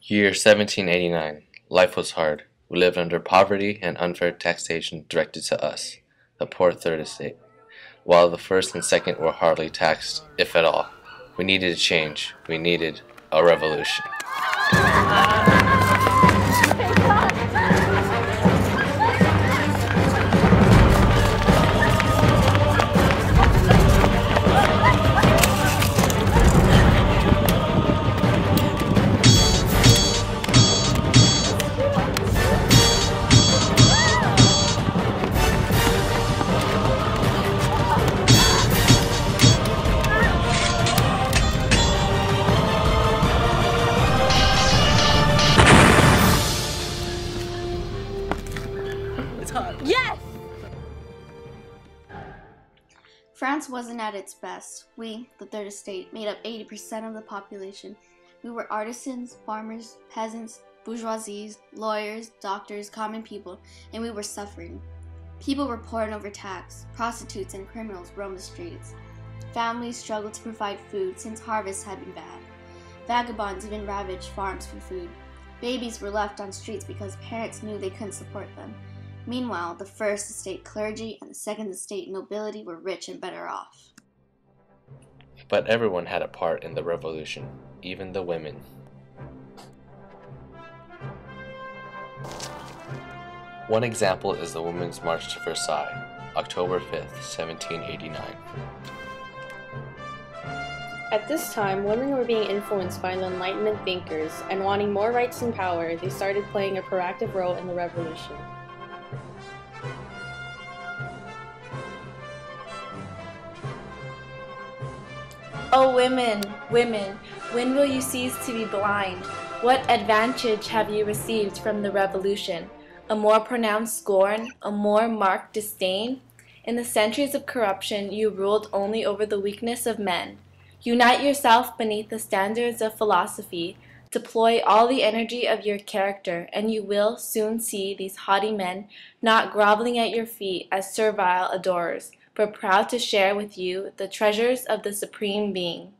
Year 1789. Life was hard. We lived under poverty and unfair taxation directed to us, the poor third estate, while the first and second were hardly taxed, if at all. We needed a change. We needed a revolution. Yes! France wasn't at its best. We, the Third Estate, made up 80% of the population. We were artisans, farmers, peasants, bourgeoisies, lawyers, doctors, common people, and we were suffering. People were poor and overtaxed. Prostitutes and criminals roamed the streets. Families struggled to provide food since harvests had been bad. Vagabonds even ravaged farms for food. Babies were left on streets because parents knew they couldn't support them. Meanwhile, the First Estate clergy and the Second Estate nobility were rich and better off. But everyone had a part in the revolution, even the women. One example is the Women's March to Versailles, October 5th, 1789. At this time, women were being influenced by the Enlightenment thinkers, and wanting more rights and power, they started playing a proactive role in the revolution. O women, women, when will you cease to be blind? What advantage have you received from the revolution? A more pronounced scorn, a more marked disdain? In the centuries of corruption, you ruled only over the weakness of men. Unite yourself beneath the standards of philosophy. Deploy all the energy of your character, and you will soon see these haughty men not groveling at your feet as servile adorers, but proud to share with you the treasures of the Supreme Being.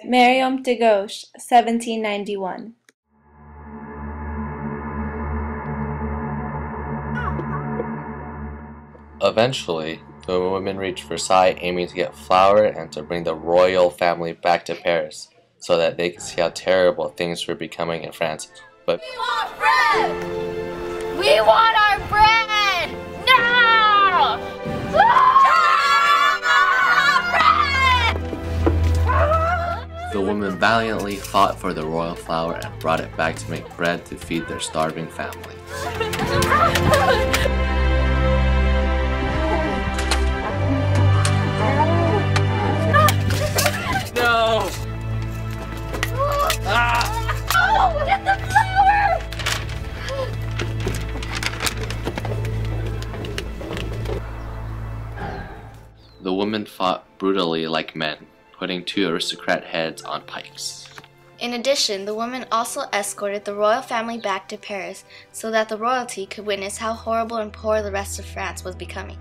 Mariam de Gauche, 1791. Eventually, the women reached Versailles aiming to get flour and to bring the royal family back to Paris so that they could see how terrible things were becoming in France. But we want bread! We want our bread! No! The women valiantly fought for the royal flour and brought it back to make bread to feed their starving family. No! Oh, get the flour! The women fought brutally like men, putting 2 aristocrat heads on pikes. In addition, the women also escorted the royal family back to Paris so that the royalty could witness how horrible and poor the rest of France was becoming.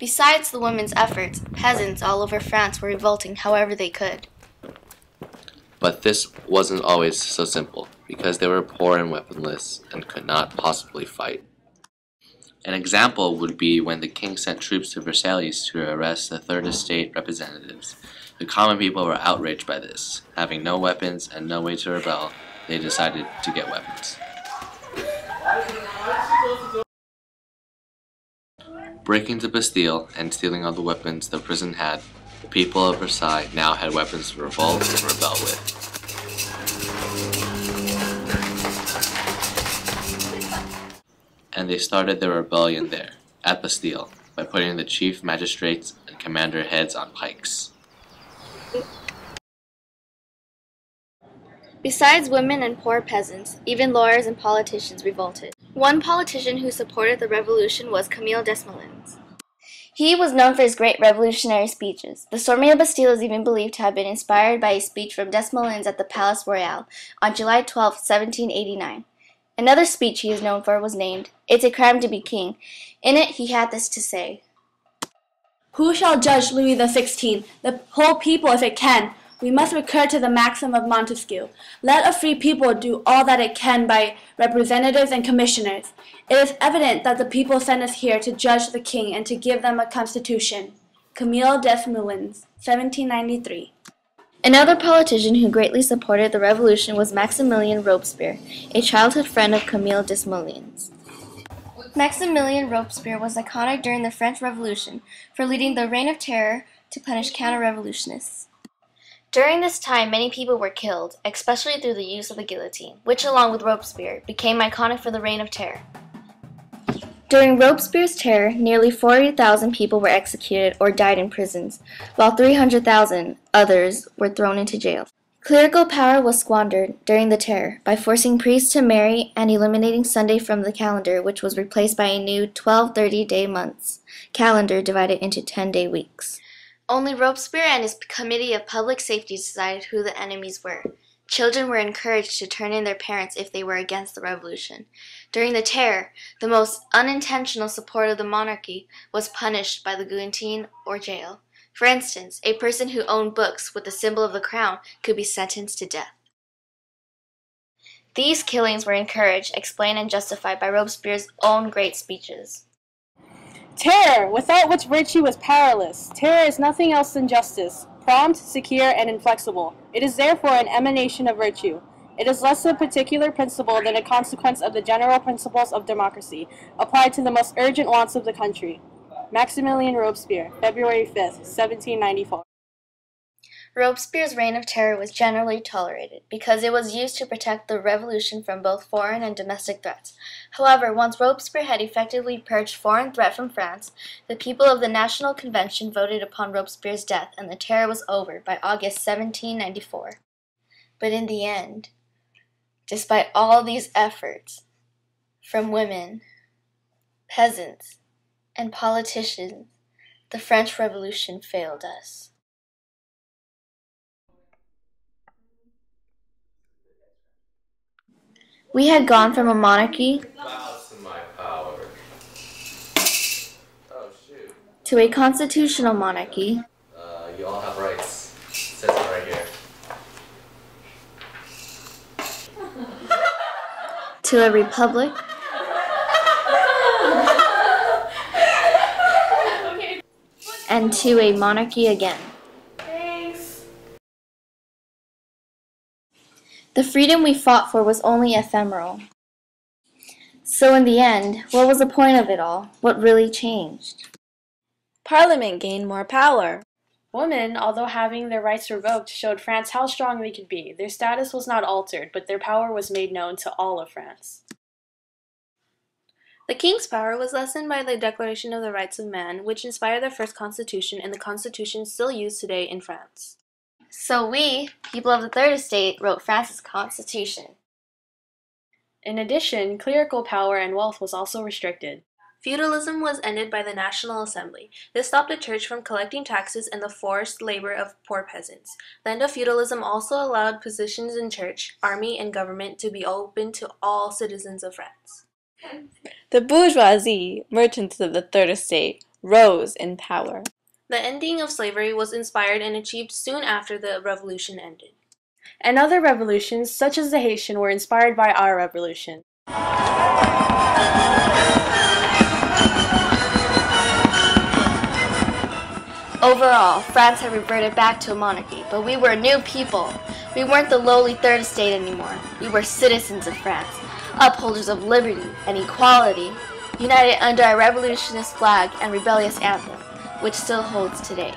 Besides the women's efforts, peasants all over France were revolting however they could. But this wasn't always so simple, because they were poor and weaponless and could not possibly fight. An example would be when the king sent troops to Versailles to arrest the Third Estate representatives. The common people were outraged by this. Having no weapons and no way to rebel, they decided to get weapons. Breaking the Bastille and stealing all the weapons the prison had, the people of Versailles now had weapons to revolt and rebel with. And they started their rebellion there, at Bastille, by putting the chief magistrates and commander heads on pikes. Besides women and poor peasants, even lawyers and politicians revolted. One politician who supported the revolution was Camille Desmoulins. He was known for his great revolutionary speeches. The storming of Bastille is even believed to have been inspired by a speech from Desmoulins at the Palais Royal on July 12, 1789. Another speech he is known for was named, "It's a Crime to be King." In it, he had this to say: Who shall judge Louis XVI? The whole people, if it can. We must recur to the maxim of Montesquieu. Let a free people do all that it can by representatives and commissioners. It is evident that the people sent us here to judge the king and to give them a constitution. Camille Desmoulins, 1793. Another politician who greatly supported the revolution was Maximilien Robespierre, a childhood friend of Camille Desmoulins. Maximilien Robespierre was iconic during the French Revolution for leading the Reign of Terror to punish counter-revolutionists. During this time, many people were killed, especially through the use of the guillotine, which, along with Robespierre, became iconic for the Reign of Terror. During Robespierre's terror, nearly 40,000 people were executed or died in prisons, while 300,000 others were thrown into jail. Clerical power was squandered during the terror by forcing priests to marry and eliminating Sunday from the calendar, which was replaced by a new 12 30-day months calendar divided into 10-day weeks. Only Robespierre and his Committee of Public Safety decided who the enemies were. Children were encouraged to turn in their parents if they were against the revolution. During the terror, the most unintentional support of the monarchy was punished by the guillotine or jail. For instance, a person who owned books with the symbol of the crown could be sentenced to death. These killings were encouraged, explained, and justified by Robespierre's own great speeches. Terror, without which virtue is powerless. Terror is nothing else than justice, prompt, secure, and inflexible. It is therefore an emanation of virtue. It is less a particular principle than a consequence of the general principles of democracy, applied to the most urgent wants of the country. Maximilien Robespierre, February 5th, 1794. Robespierre's reign of terror was generally tolerated because it was used to protect the revolution from both foreign and domestic threats. However, once Robespierre had effectively purged foreign threat from France, the people of the National Convention voted upon Robespierre's death, and the terror was over by August 1794. But in the end, despite all these efforts from women, peasants, and politicians, the French Revolution failed us. We had gone from a monarchy to a constitutional monarchy. You all have rights. It says it right here. To a republic. And to a monarchy again. The freedom we fought for was only ephemeral. So in the end, what was the point of it all? What really changed? Parliament gained more power. Women, although having their rights revoked, showed France how strong they could be. Their status was not altered, but their power was made known to all of France. The king's power was lessened by the Declaration of the Rights of Man, which inspired the first constitution and the constitution still used today in France. So we, people of the Third Estate, wrote France's constitution. In addition, clerical power and wealth was also restricted. Feudalism was ended by the National Assembly. This stopped the church from collecting taxes and the forced labor of poor peasants. The end of feudalism also allowed positions in church, army, and government to be open to all citizens of France. The bourgeoisie, merchants of the Third Estate, rose in power. The ending of slavery was inspired and achieved soon after the revolution ended. And other revolutions, such as the Haitian, were inspired by our revolution. Overall, France had reverted back to a monarchy, but we were a new people. We weren't the lowly Third Estate anymore. We were citizens of France, upholders of liberty and equality, united under our revolutionist flag and rebellious anthem, which still holds today.